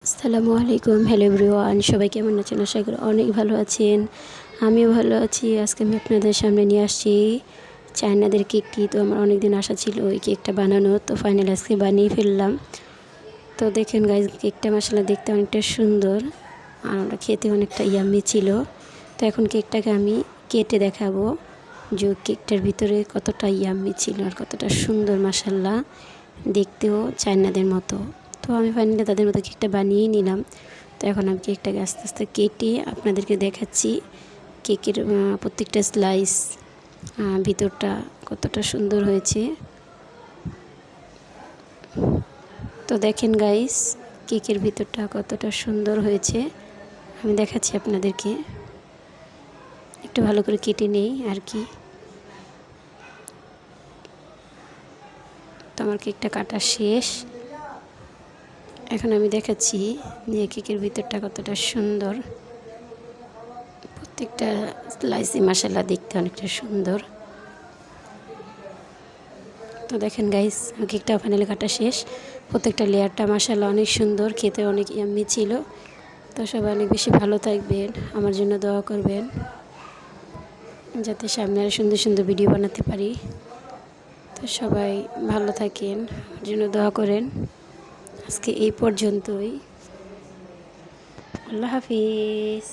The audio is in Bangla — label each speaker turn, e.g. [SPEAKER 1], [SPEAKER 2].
[SPEAKER 1] আসসালামু আলাইকুম, হ্যালো এভরিওয়ান, সবাই কেমন আছেন? আশা করি অনেক ভালো আছেন। আমিও ভালো আছি। আজকে আমি আপনাদের সামনে নিয়ে আসছি চায়নাদের কেকটি। তো আমার অনেক দিন আশা ছিল ওই কেকটা বানানো, তো ফাইনালি আজকে বানিয়ে ফেললাম। তো দেখেন গাইজ, কেকটা মাশাআল্লাহ দেখতে অনেকটা সুন্দর আর ওটা খেতে অনেকটা ইয়াম্মি ছিল। তো এখন কেকটাকে আমি কেটে দেখাবো যে কেকটার ভিতরে কতটা ইয়াম্মি ছিল আর কতটা সুন্দর মাশাআল্লাহ, দেখতেও চায়নাদের মতো। তো আমি ফাইনালি তাদের মতো কেকটা বানিয়েই নিলাম। তো এখন আমি কেকটাকে আস্তে আস্তে কেটে আপনাদেরকে দেখাচ্ছি কেকের প্রত্যেকটা স্লাইস ভিতরটা কতটা সুন্দর হয়েছে। তো দেখেন গাইস, কেকের ভিতরটা কতটা সুন্দর হয়েছে আমি দেখাচ্ছি আপনাদেরকে। একটু ভালো করে কেটে নেই আর কি। তো আমার কেকটা কাটা শেষ। এখন আমি দেখাচ্ছি যে কেকের ভিতরটা কতটা সুন্দর। প্রত্যেকটা স্লাইসি মাশাআল্লাহ দেখতে অনেকটা সুন্দর। তো দেখেন গাইস, কেকটা ফাইনালি কাটা শেষ। প্রত্যেকটা লেয়ারটা মাশাআল্লাহ অনেক সুন্দর, খেতে অনেক ইয়াম্মি ছিল। তো সবাই অনেক বেশি ভালো থাকবেন, আমার জন্য দোয়া করবেন যাতে সামনে আরও সুন্দর সুন্দর ভিডিও বানাতে পারি। তো সবাই ভালো থাকেন, আমার জন্য দোয়া করেন। আজকে এই পর্যন্তই। আল্লাহ হাফিজ।